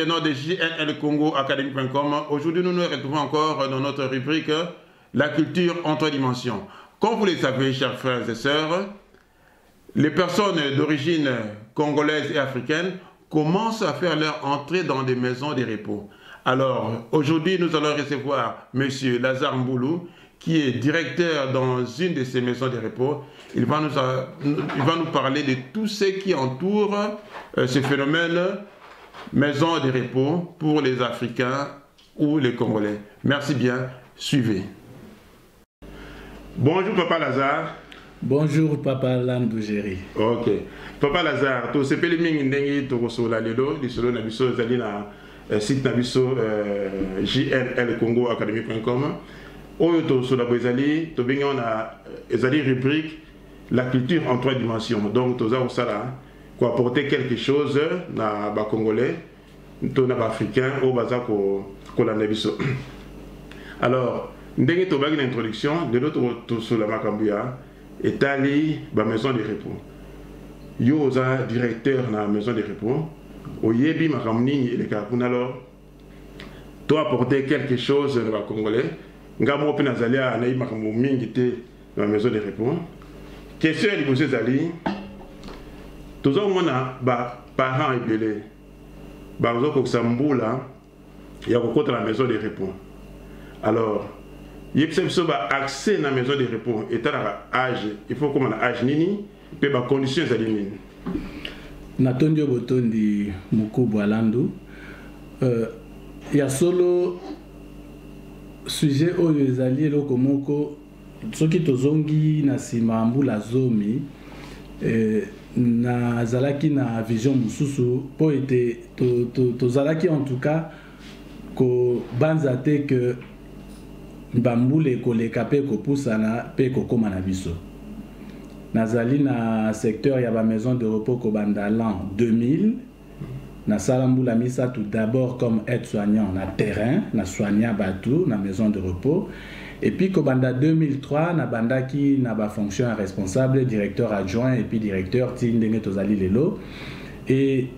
internautes de JNL Congo Académie.com. Aujourd'hui, nous nous retrouvons encore dans notre rubrique La culture en trois dimensions. Comme vous le savez, chers frères et sœurs, les personnes d'origine congolaise et africaine commencent à faire leur entrée dans des maisons de repos. Alors, aujourd'hui, nous allons recevoir M. Lazare Mboulou, qui est directeur dans une de ces maisons de repos. Il va nous parler de tout ce qui entoure ce phénomène maison de repos pour les Africains ou les Congolais. Merci bien, suivez. Bonjour Papa Lazare. Bonjour Papa Landougéry. Ok. Papa Lazare, tu sais pas les mingi ndengi to kosola lelo, li solo na biso zali na site na biso JNL Congo Académie.com. Oyo to sola bezali, to bengi on a ezali rubrique la culture en trois dimensions. Donc to za osala ko apporter quelque chose na ba Congolais, to na ba Africain au baza ko landa biso. Alors, ndenge to bagi l'introduction, de l'autre to sola makambuya etali ba maison de repos. Yo oza directeur na maison de repos. Oyebi makamni le kakuna alors to apporter quelque chose na ba Congolais. Ngamo pe nazalia na makambo mingi te na maison de repos. Question à poser zali. Tous mona ba parents ebele. Ba zo ko sambula ya ko kota la maison de repos. Alors, il y a accès à la maison de repos et à âge, il faut comme un âge nini, et les conditions à nini. Natondio Botondi Mukubu Alandu. Il y a solo sujet où les alliés lokomoko, ceux qui tozongi na simambu la zomi, na zalaki na vision mususu, pour été tozalaki en tout cas, ko banzate que Bamboule koleka pe ko pusana pe ko koma na biso. Nazali na secteur ya ba maison de repos ko banda l'an 2000. Na salambula misa tout d'abord comme aide-soignant na terrain, na soignant batou na maison de repos. Et puis ko banda 2003 na banda ki na ba fonction responsable, directeur adjoint et puis directeur tindenge tozali lelo. Et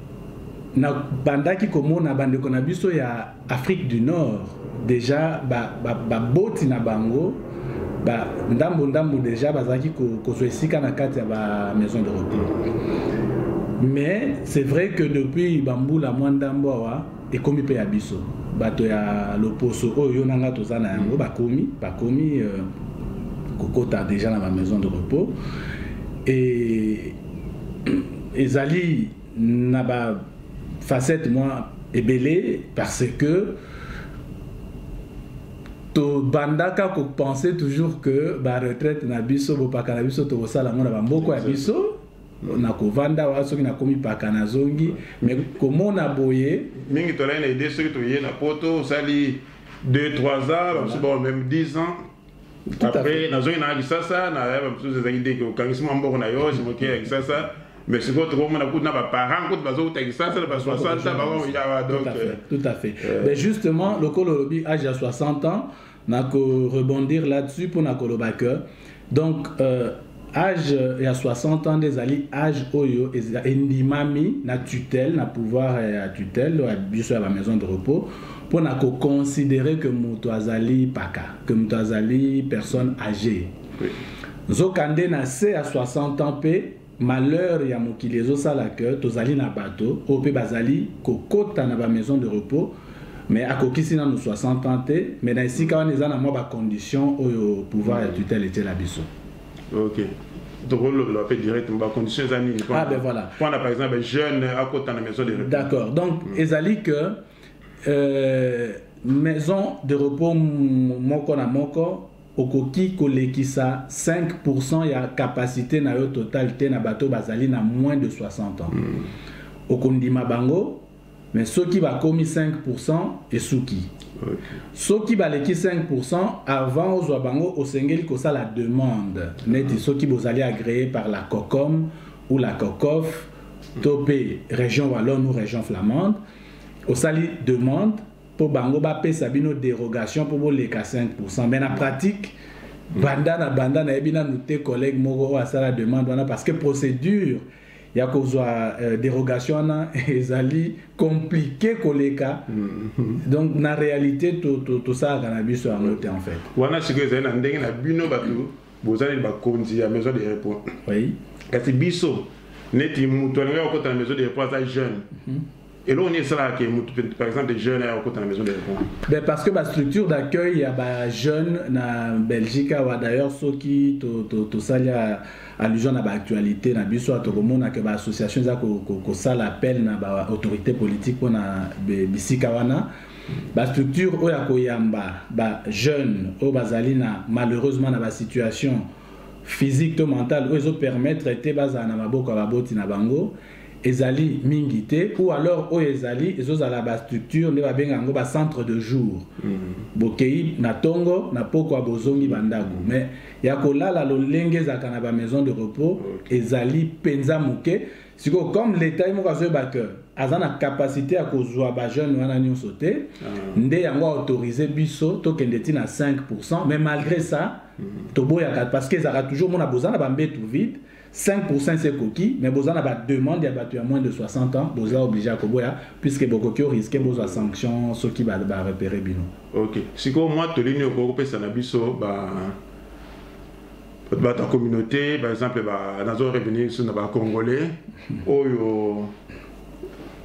na banda ki komo na bande ko na biso ya Afrique du Nord. Déjà boti na bango ndambo déjà bazaki ko soesika na kati ya ba maison de repos. Mais c'est vrai que depuis bambula mwandambo wa ekomi pe ya biso bato ya loposo oyo nanga tozana yango bakomi kokota déjà na ba maison de repos et ezali na ba facette moi ebele parce que to bandaka ko penser toujours que ba retraite na biso bo pakana biso to sala mona ba mboko ya biso na ko vanda wa soki na komi pakana zongi mais comment na boye mingi to la idée soki to yé na poto sali 2-3 ans bon même 10 ans après na zongi na lisasa na ba biso zaki de ko kangisimo mboko na yo simoke ya lisasa mais c'est quoi trop mon a na ba parents ko bazo ta lisasa ba 60 ba ya donc tout à fait mais justement le kololobi âge à 60 ans n'a ko rebondir là-dessus pour na kolobaka donc âge il y a 60 ans des ali âge oyo endimami na tutelle na pouvoir à tutelle à biso à la maison de repos pour na ko considérer que muto azali paka que muto azali personne âgée zokande na c à 60 ans pe malheur ya mokili ezosala que tozali na bato o pe bazali kokota na ba maison de repos mais akokisi na 60 ans te mais na esika wana eza na mwa ba condition oyo pouvoir ya tutelle était la biso. OK. Donc on l'appelle directement ba conditions ani. Ah ben voilà. Quand par exemple jeune akota na maison de repos. D'accord. Donc ezali que maison de repos moko na moko okoki kolekisa 5% ya capacité na yo totalité na bato bazali na moins de 60 ans. Okondima bango mais ceux qui va commis 5% et souki. Ceux qui va leki 5% avant aux bango au sengeli ko ça la demande. Net ceux qui vous allez agréé par la COCOM ou la COCOF, topé région wallonne ou région flamande, au sali demande pour bango ba pe sabino dérogation pour les 5%. Mais en pratique banda na ebina nous tes collègues moko à ça la demande parce que procédure ya kozwa dérogation wana ezali compliqué koleka. Donc na réalité to ça na biso yango te en fait. Wana sikoyo ezali na ndenge na bino bato bozali bakonzi ya maison de repos. Oui. Kasi biso neti mutu alingi okota na maison de repos aza jeune. Et là, on est ça, par exemple, des jeunes à côté de la maison de repos. Parce que la structure d'accueil, il y a des jeunes en Belgique, ou d'ailleurs, ceux qui tout ça, il y a allusion à l'actualité, il y a des associations qui ça l'appel à l'autorité politique pour la Bissikawana. La structure, où il y a des jeunes, où malheureusement, dans la situation physique ou mentale, où ils permettent de traiter les bango. Ezali mingité ou alors o ezali ezozala ba structure ne ba benga ngo ba centre de jour bokei na tongo na poko abozongi bandago mais ya kolala lolenge za kana ba maison de repos ezali penza muke siko comme l'état mo kazo ba que azana capacité à kozwa ba jeune wana nyonso te nde yango autoriser biso to kendeti na 5% mais malgré ça to boya parce que ça a toujours mon abozana ba mbetu vide 5% c'est coquille, mais vous avez une demande à moins de 60 ans, vous êtes obligé à Koboya, puisque vous risquez de sanctions, ce qui va repérer bino. Ok. Si moi, tu l'union européenne, ça n'a pas ta communauté, par exemple, dans un revenu sur les Congolais,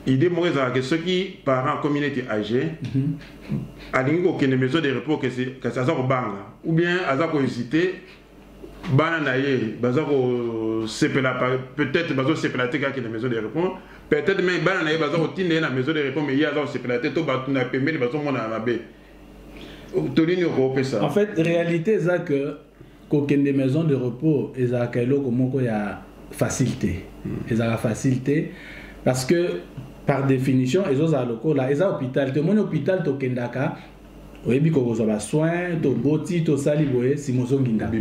l'idée, c'est que ceux qui, parents, communauté âgée, à l'union aucune maison de repos, que ça soit bang, ou bien à ça hésité. Bananaye, peut-être bazo sepelaté qui la maison de repos, peut-être même bananaye bazo tinde na maison de repos mais il y a bazo sepelaté to batu na pembe bazo mona mabe. Tolini européen ça. En fait, réalité c'est que qu'aucune des maisons de repos ezala kailo komoko ya facilité. Ezala facilité parce que par définition ezozala lokola eza hôpital te mon hôpital to kendaka oyebi kokozwa ba soins to boti to sali boye si mozongi nda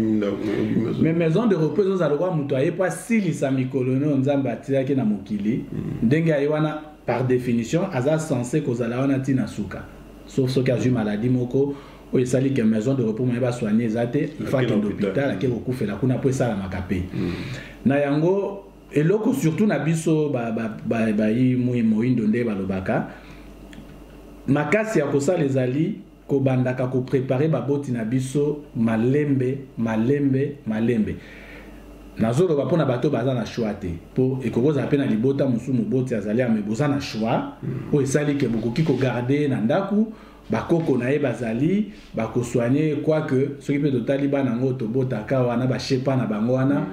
mais maison de repos ezozala kwa mutu ayepa silisa mikolo no nzambe atiaki na mokili ndenge aye wana par définition aza censé kozala wana tina suka sauf soki azwi maladie moko oyo esali ke maison de repos moye basoigne eza te il faut akende hôpital ake kokufela kuna po esalamaka mpe na yango eloko surtout na biso bayi moyindo nde balobaka makasi ya kosala ezali ko bandaka ko préparer ba boti na biso malembe nazolo ba pona bato baza na choix te po ekokoza pe na libota musumu boti azali ame boza na choix po esali ke bokoki ko garder na ndaku bakoko na ye bazali bako soigner quoi que soki pe totali bana ngo to bota ka wana ba shepa na bango wana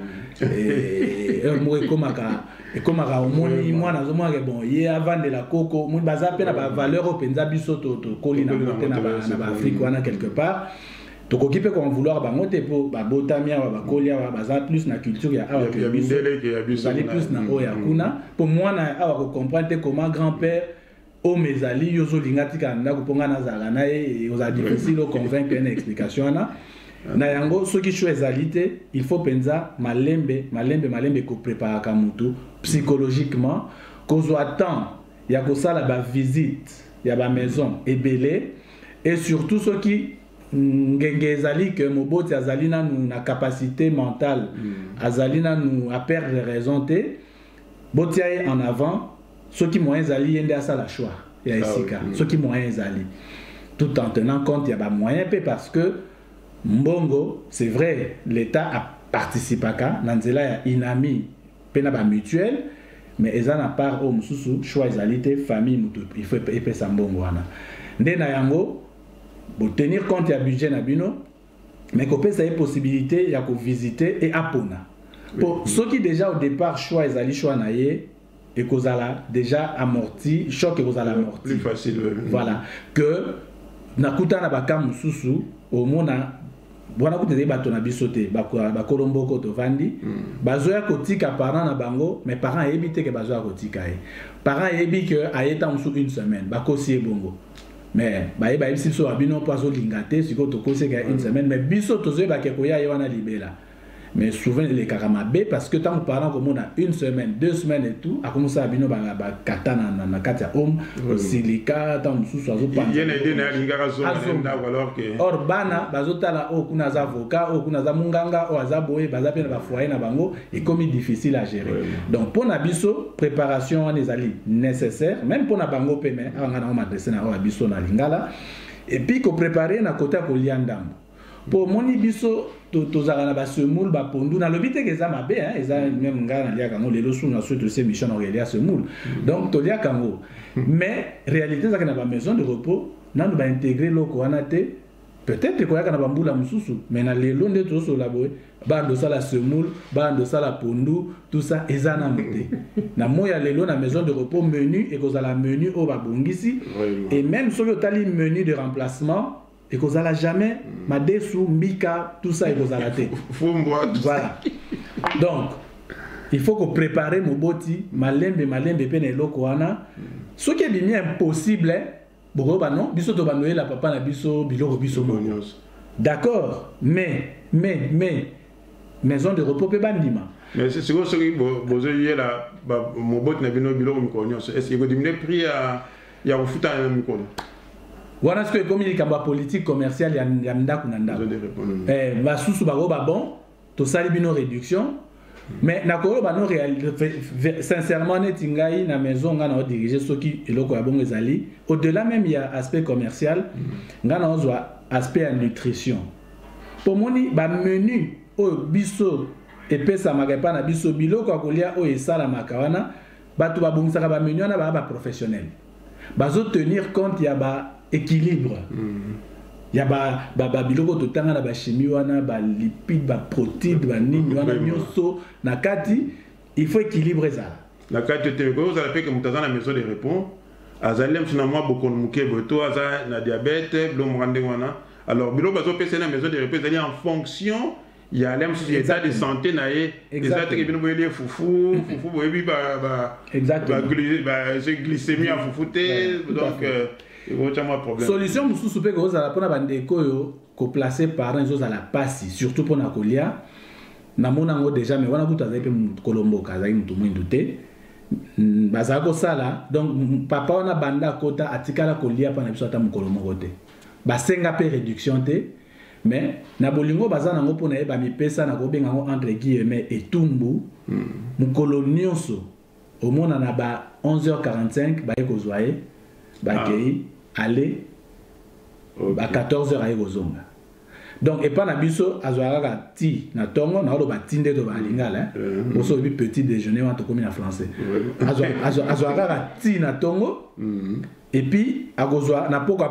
mo ekomaka omoni mwana azomona ke bon ye avandela koko baza mpe na bavaleur oyo mpenza biso tokoli nango te na baafrike wana quelque part tokoki mpe koen vouloir bango te mpo babotami awa bakoli awa baza plus na culture ya awa ke biso bazali plus na oyo ya kuna mpo mwana awa kocomprendre te comment grand-père oyo ezali yo ozolinga tika na ndako mpo nga nazalaka na ye ozala difficile oconvaincre na explication wana na yango soki choix ezali te il faut penza malembe kopreparaka mutu psychologiquement kozwa temps ya kosala bavisite ya bamaison ebele et surtout soki ngenge ezali ke moboti azali nanu na capacité mentale azali nanu a perdre raison te botia ye en avant soki moyen ezali ye nde asala choix ya esika soki moyen ezali tout en tenant compte ya bamoyen mpe parce que mbongo c'est vrai l'état a participé à nanzela ya inami pena ba mutuelle mais eza na part au mususu choix ezalité famille mutu il faut epesa mbongo wana nde na yango bo tenir compte ya budget na bino mais ko pesa une possibilité ya ko visiter et apona pour ceux qui déjà au départ choix ezali choix na ye et kozala déjà amorti choc et kozala amorti plus facile voilà que nakuta na baka mususu au mona bona kuteze bato na biso te bakolomboko tovandi bazoya kotika parent na bango mais parent yebi te ke bazoya kotika ye parent yebi ke ayeta musu une semaine bakosi ebongo mais bayeba yebi biso abino po azolinga te sikoyo tokosi ka une semaine mais biso tozoyeba ke koya ye wana libela mais souvent les karamabé parce que tant que parents comme on a une semaine 2 semaines et tout a commencé à bino ba kata na kata homme silica tant mususu azo pa il y a une idée na lingara zo alors que or bana bazotala o kuna za avocat o kuna za munganga o za boye baza pe na ba foyer na bango et comme difficile à gérer donc pour na biso préparation en ezali nécessaire même pour na bango pe mais anga na m'adresser na o biso na lingala et puis ko préparer na côté ko liandambo pour moni biso tozala na ba semoule ba pondu na lobite ke za mabe hein eza même ngana lia kango lelo suna surtout ces mission Aurélia semoule donc to lia kango mais réalité za na ba maison de repos na nous ba intégrer loko wana te peut-être ko yaka na ba mbula mususu mais na lelo nde to so la boy ba ndo sala semoule ba ndo sala pondu tout ça eza na moté na moya lelo na maison de repos menu et kozala menu au ba bongisi et même sur le tali menu de remplacement et qu'on n'a jamais madesu mika tout ça et qu'on a raté voilà donc il faut qu'on prépare mon boti malembe pene loko wana ce qui est bien impossible bon bah non biso to banoye la papa na biso biloko biso d'accord mais maison de repos pe bandima mais c'est sûr que bozo yela mon boti na bino biloko mikonyo est-ce que vous diminuez prix ya kufuta mikono wana ce que comme il kamba politique commerciale ya ndako na ndako basusu bako ba bon to sali bino réduction mais na ko ba no sincèrement neti ngai na maison nga na diriger soki eloko ya bongo ezali au-delà même il y a aspect commercial nga na ozwa aspect nutrition pour moni ba menu o biso epesa magapa na biso biloko akolia o esala makawana batu ba bongisaka ba menu na ba professionnel bazo tenir compte ya ba équilibre ya ba biloko to tanga na ba chimie wana ba lipide ba protéine ba nini wana nyoso na kati il faut équilibrer ça na kati te ko za pe que mutaza na maison de repos azalem finalement beaucoup muke boto aza na diabète blo mwande wana alors biloko bazo pesa na maison de repos ali en fonction il y a l'aime sur l'état de santé naé exact que bino boyeli fufu boyebi ba glycémie en fufu te donc solution mususu pe ko za pona bandeko yo ko placer parents zo za la passi surtout pona kolia na mona ngo déjà mais wana kuta za pe kolombo kaza mutu mwindu te baza ko sala donc papa wana banda kota atikala kolia pa na biso ata mukolombo kote basenga pe réduction te mais na bolingo baza nango pona e ba mipesa na ko benga ngo entre guillemets etumbu mukolo nyonso au mona na ba 11h45 ba ko zoaye ba kei aller à 14h à Eurozone. Donc, et pas na biso, azouara ti na tongo, na olo batinde to ba lingala, boso bi petit déjeuner wanto comme en français. Azouara ti na tongo, et puis agozwa na poko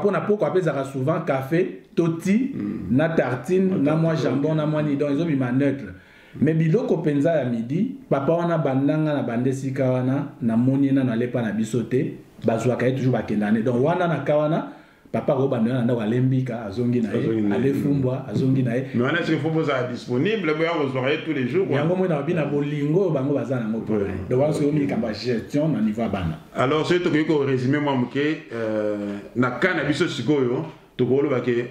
apesa souvent café, toti, na tartine, na moi jambon, na moi ni donc ils ont mis ma neutre. Mais biloko penza ya midi, papa wana bandanga na bandesika wana na moni na lepa na bisote. Bazwa kay toujours bakendane donc wana na kawana papa ko bandana na walembika azongi na ale fumbwa azongi na mais wana c'est fumbo za disponible ba ko zoyer tous les jours yango mo na bina bolingo bango bazana ngo pour donc wana so mi kamba gestion na niveau bana alors c'est to ko résumer moi mke na kana biso sikoyo to ko loba ke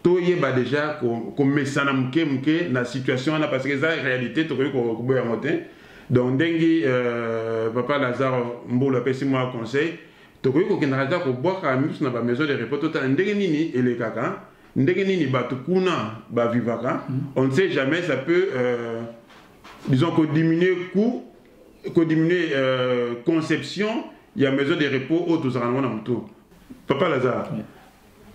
to yeba déjà ko mesana mke na situation na parce que ça réalité to ko boya moté donc dengi papa Lazare Mbolo pesi moi conseil to ko kinaraza ko boka mus na ba maison de repos to ndenge nini ele kaka ndenge nini batu kuna ba vivaka on ne sait jamais ça peut disons que diminuer coût que diminuer conception il y a maison de repos auto zarana na mtu papa Lazare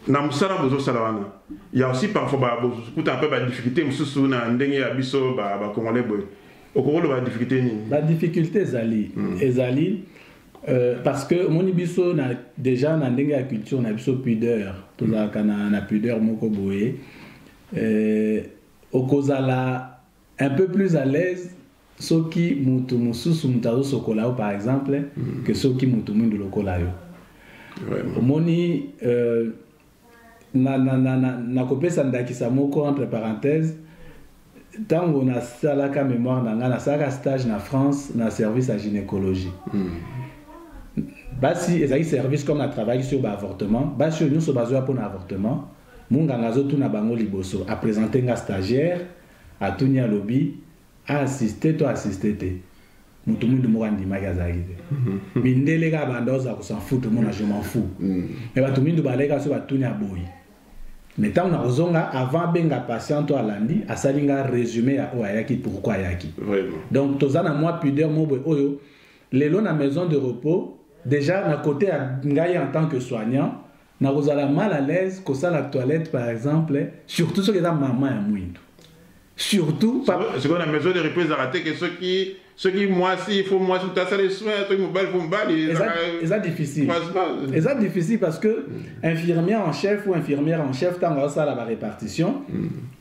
na musala bozo salawana il y a aussi parfois ba bozo kuta un peu ba difficulté mususu na ndenge ya biso ba congolais boy okolo ba difficulté ni ba difficulté ezali parce que mon biso na déjà na ndenge ya culture na biso pudeur to za kana na pudeur moko boye okozala un peu plus à l'aise soki mutu mususu mutazo sokola par exemple que soki mutu mundu lokola yo moni na kopesa ndakisa moko entre parenthèses tango na salaka mémoire na ngana saka stage na France na service à gynécologie basi ezali service comme na travail sur avortement basi nous so bazwa pour avortement munga ngazo tuna bango liboso a présenter nga stagiaire atuni ya lobby assisté to assisté te mutu mundu moko andimaki azalaki te mindele kaka banda oza kosan foutre mona je m'en fous mais bato mindu baleka so batuni ya boyi mais ntango na kozonga avant abenga patient to alandi asali nga résumé ya oyo ayaki pourquoi ayaki donc toza na mwa pudeur mo boye oyo lelo na maison de repos déjà na côté ya ngai en tant que soignant na kozala mal à l'aise kosala toilette par exemple surtout soki eza mama ya mwindu surtout c'est qu'on a maison de repos raté que ceux qui moi si il faut moi si tu as les soins ceux qui me font balle c'est difficile c'est difficile parce que infirmière en chef ou infirmière en chef tant ça la répartition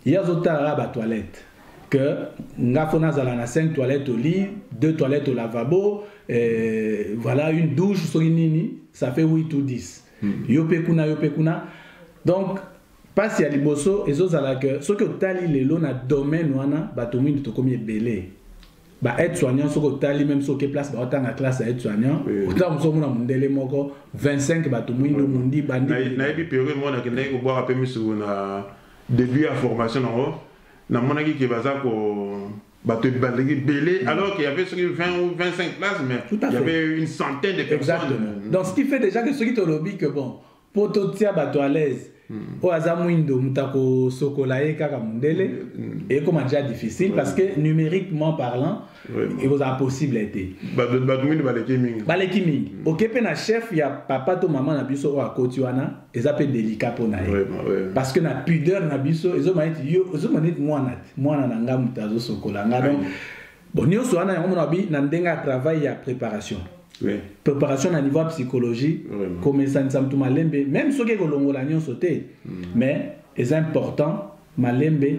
il y a autres la toilette que nga fona zala na 5 toilettes au lit 2 toilettes au lavabo voilà une douche so nini ça fait 8 ou 10 yope kuna donc passe ya liboso ezozala que ce que tali lelo na domaine wana bato mingi to komi ebele ba être soignant ce que tali même ce que place ba otanga classe être soignant autant so mona mundele moko 25 bato mingi mundi bandi na ebi période mona ke ndeko boire pe misu na début à formation na mona ki baza ko bato balegi belé alors qu'il y avait 20 ou 25 places mais il y avait une centaine de personnes. Exactement. Donc ce qui fait déjà que ceux qui te lobby que bon pour tout tia bato à l'aise au azamuindo mutako sokolaye kaka mundele et comme déjà difficile parce que numériquement parlant il vous a possibilité baleki mingi OK pe na chef ya papa to maman na biso o akoti wana ezape délicat pour naye parce que na pudeur na biso ezomaneti mwana na nga mutazo sokola nga donc bon nyonso wana yango mona bi na ndenga travail ya préparation. Préparation à niveau psychologie, comme ça nous malembe, même ceux qui ont l'agnon sauté, mais c'est important, malembe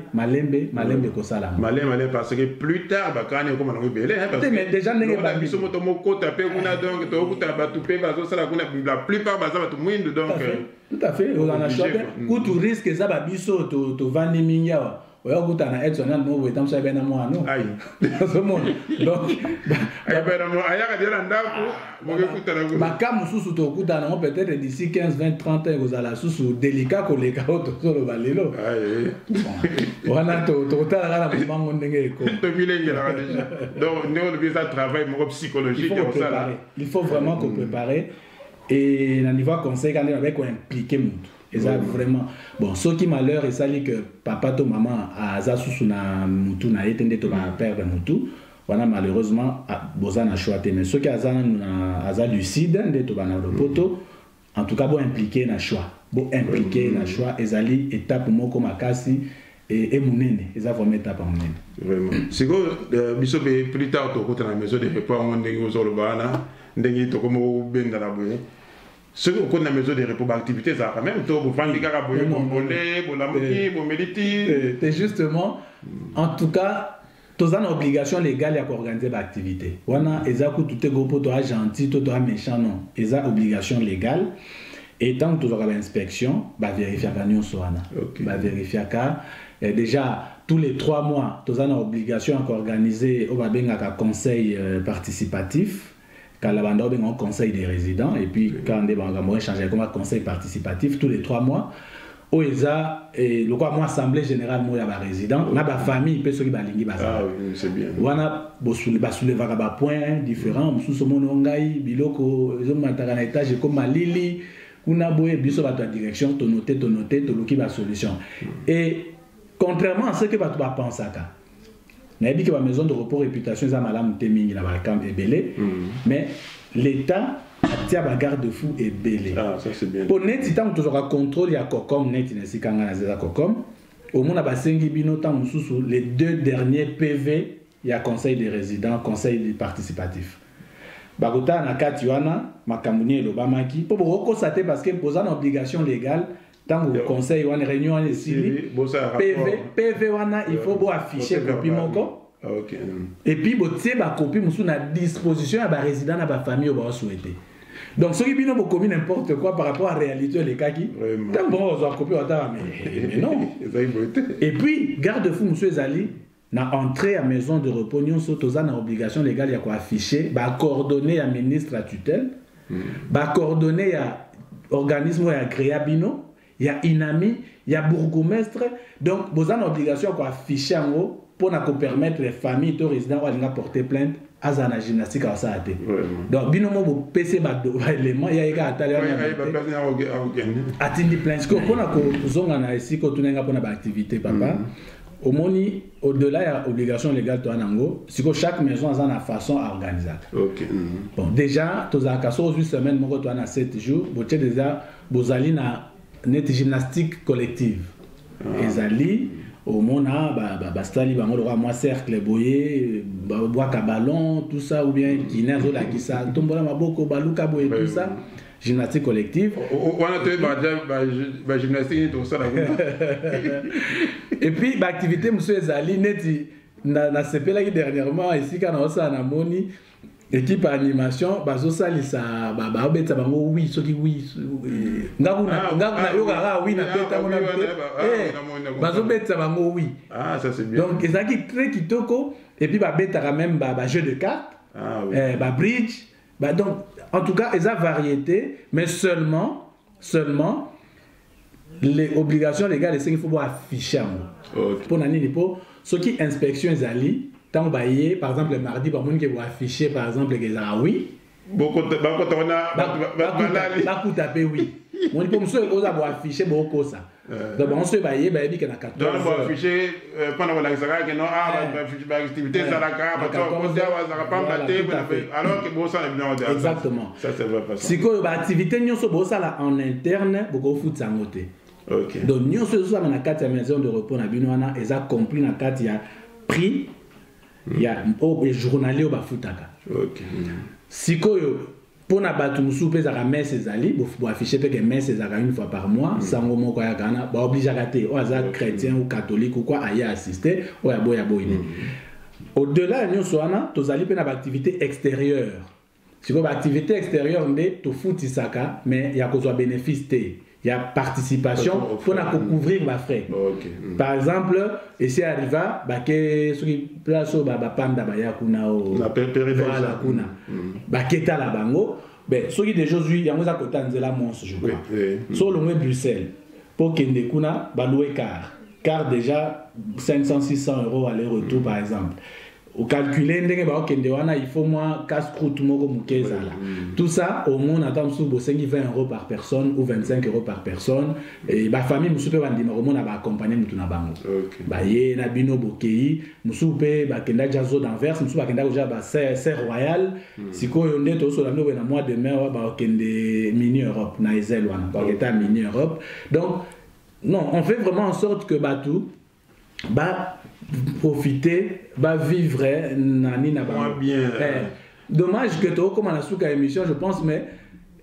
ko sala. Malembe parce que plus tard, bah quand on est comme on est belé, parce que déjà n'est pas. Biso moto moko tapé kuna donc to okuta ba tupé ba so sala kuna la plupart ba ça ba tout monde donc. Tout à fait, on en a choisi. Coup tout risque ça ba biso to vandi minyawa. Oya kutana être soignant no wetam so bena mo ano ai so mo donc ay bena mo ayaka dela ndako mo kutana ko makamu susu to kutana peut-être d'ici 15 20 30 ans vous allez susu délicat ko leka auto so le balelo ai wana to tala la mango ndenge ko to bilenge la déjà donc nous devons ça travail mo psychologique comme ça là il faut vraiment qu'on prépare et na niveau conseil quand avec ko impliquer mutu. Et ça vraiment bon ce qui malheur et ça dit que papa to maman a za susu na mutu na etende to ba perdre mutu wana malheureusement boza na choix mais ce qui a za lucide de to ba na poto en tout cas bon impliqué na choix na choix ezali étape moko makasi et munene eza vraiment étape munene vraiment siko biso be plus tard to kota na maison de repos on ndenge ozolo bana ndenge to komo benda la boye. Ce qu'on a besoin de repos activités ça quand même to vendre kaka boye bombolé bolamuki bomeliti c'est justement en tout cas tous une obligation légale à organiser l'activité wana ezaku tout groupe to gentil to méchant non eza obligation légale et tant que tu auras l'inspection ba vérifier ka nyonso wana ba vérifier ka déjà tous les 3 mois tous une obligation à organiser au ba benga ka conseil participatif. Quand la bande a un conseil des résidents et puis quand on a changé comme un conseil participatif tous les 3 mois, où ils et le quoi moi assemblée générale moi ya résident, on a ba famille peut ceux qui balingi basa. Ah oui, c'est bien. On a soulever ba points différents, sous mono ngai biloko, ils ont mataka na étage comme malili, kuna boye biso ba direction, to noter to loki ba solution. Et contrairement à ce que ba penser ça. On dit que la maison de repos réputation est malade témingi la camp est belé mais l'état tient la garde-fou est belé. Ah ça c'est bien. Pour net si tant toujours contrôle il y a cocom net ne si kanga na za cocom au monde ba sengi bino tant mususu les 2 derniers PV il y a conseil des résidents conseil participatif. Bagota na kati wana makamuni lo bamaki pour reconstater parce que posa une obligation légale tant au conseil wana réunion wana ici PV wana il faut afficher copie moko. OK. Et puis botie ba copie musu na disposition à ba résident na ba famille au ba souhaiter. Donc ceux qui bino bo commis n'importe quoi par rapport à réalité les cas qui tant bon on copie mais non. Et puis garde-fou musu ezali na entrée à maison de repos nyonso toza na obligation légale ya ko afficher ba coordonner à ministre à tutelle ba coordonner à organisme ya créa bino il y a Inami, il y a bourgmestre. Donc, vous avez une obligation d'afficher en haut pour permettre les familles et les résidents de porter plainte à la gymnastique à ça. Donc, binomo vous PC élément, il y a des atteindre plainte. Pour activité, papa. Au moni, au-delà, il y a obligation légale de Anango. Si chaque maison a une façon à organiser. Bon, déjà, tu as 8 semaines, tu as 7 jours, tu as déjà une gymnastique collective. Et Zali, au mona, bastali, moi cercle, boyer, bois ballon, tout ça, ou bien Guinée, zola qui ça, tombola maboko, baluka boye, tout ça. Gymnastique collective. On a trouvé la gymnastique, tout ça. Et puis, l'activité, M. Zali, na CP là dernièrement, ici, quand on a un moni, équipe animation, bazosa lisa, obeta bango oui, soki oui. Ngakuna yoga oui na beta mona bazobeta bango oui. Ah, ça c'est bien. Donc, ezaki très kitoko, et puis beta même jeu de cartes, bridge. Donc, en tout cas, il y a variété, mais seulement les obligations légales, c'est qu'il faut afficher. Pour ceux qui inspection les alliés, tant que par exemple le mardi, par exemple, qui vont afficher par exemple les oui. Beaucoup de oui. On dit pour monsieur ils vont afficher beaucoup ça. Donc on se bailler bailler qu'il y a 14. Donc on va afficher pendant la saga que non activité ça la carte alors que bon ça est bien. Exactement. Ça c'est vrai pas ça. Si que activité nous so bon ça là en interne beaucoup foot ça ngoté. OK. Donc nous so ça na carte maison de repos na binoana et ça compris na carte il y a prix il y a journalier au bafutaka. OK. Si que pour na batu musupe za messe ezali bo afficher que messe ezaka une fois par mois sango moko ya kana ba oblige à rater ou aza chrétien ou catholique ou quoi aya assister ou ya boya boyine. Au-delà nous soana tozali pe na activité extérieure. Si ko activité extérieure ndé to foot isaka mais ya kozwa bénéfice té. Il y a participation pour couvrir ma frais. Par exemple, ici arriva, que ce qui place au panda kuna o la voilà kuna. Baketa la bango, ben ce qui déjà aujourd'hui, il y a un côté nzela monstre je crois. Sur le Bruxelles pour kende kuna ba louer car déjà 500 600 € aller-retour par exemple. Au calculer il faut moins casse-croûte tout ça au moins on attend sous 20 € par personne ou 25 € par personne et la famille musupe bandima au moins accompagner mutu na bango ba ye na bino bokei musupe ba kenda jazo d'Anvers musupe kenda ja ba serre royal sikoyo nde to so la no na mois de mai ba kende mini Europe na Ezel wana ba keta mini Europe. Donc non, on fait vraiment en sorte que batou profiter, vivre nani na bien. Dommage que tu comme la souka émission je pense mais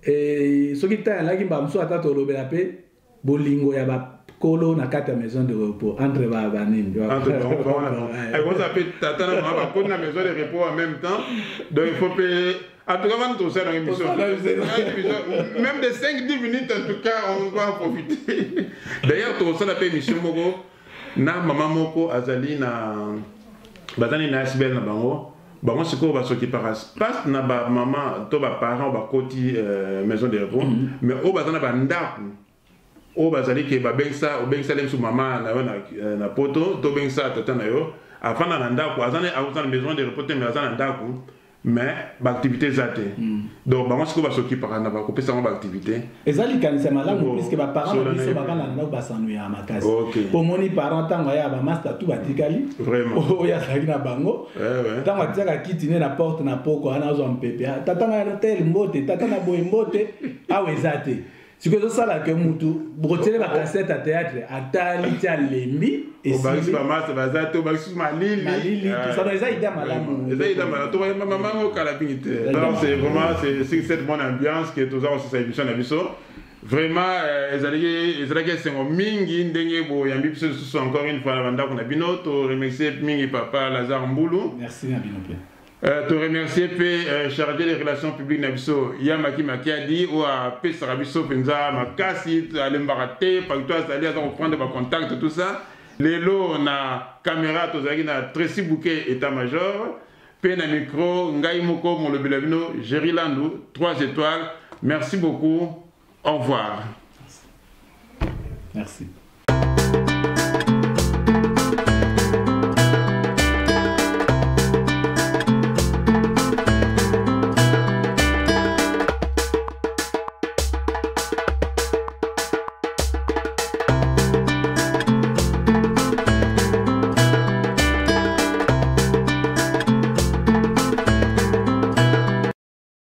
ce qui t'a là qui va me soit to lobela pe bolingo ya ba kolo na kata maison de repos entre ba banine entre et vous appelez tata na ba ko na maison de repos en même temps donc il faut payer en tout cas tout ça dans l'émission même de 5-10 minutes en tout cas on va en profiter. D'ailleurs tout ça la émission moko na mama moko azali na bazani na SBL na bango siko ba soki paras passe na ba mama to ba parents ba koti maison de repos mais o bazana ba ndaku o bazali ke ba bengsa o bengsa lem su mama na poto to bengsa tata na yo afana na ndaku azana maison de repos te mais azana ndaku mais l'activité zate donc bango siko ba soki paras na ba ko pesa ba activité ezali kanisa malamu puisque ba parents biso ba kana na ba sanuya makasi pour moni parents tango ya ba master tout batikali vraiment o ya saki na bango tango tiaka kitine na porte na poko ana zo mpepe tata na hotel mbote tata na boy mbote awezate si que ça là que mutu brotele ba cassette à théâtre atali tia lembi et si ba master bazato ba su malili ça doit être idée malamu to maman au calabité donc c'est vraiment c'est cette bonne ambiance que tous avons sur cette émission na biso vraiment ezalaki esengo mingi ndenge boyambi biso lisusu encore une fois na bandako na bino to remercier mingi papa Lazare Mbulu. Merci na bino pe te remercier pe chargé des relations publiques na biso Yamaki Makiadi ou à pe sarabiso penza makasi alembara te par toi ça aller à prendre ba contact tout ça lelo na caméra tozaki na Tracy Bouquet état-major pe na micro ngai moko mon lobela bino Jerry Landou 3 étoiles. Merci beaucoup, au revoir. Merci.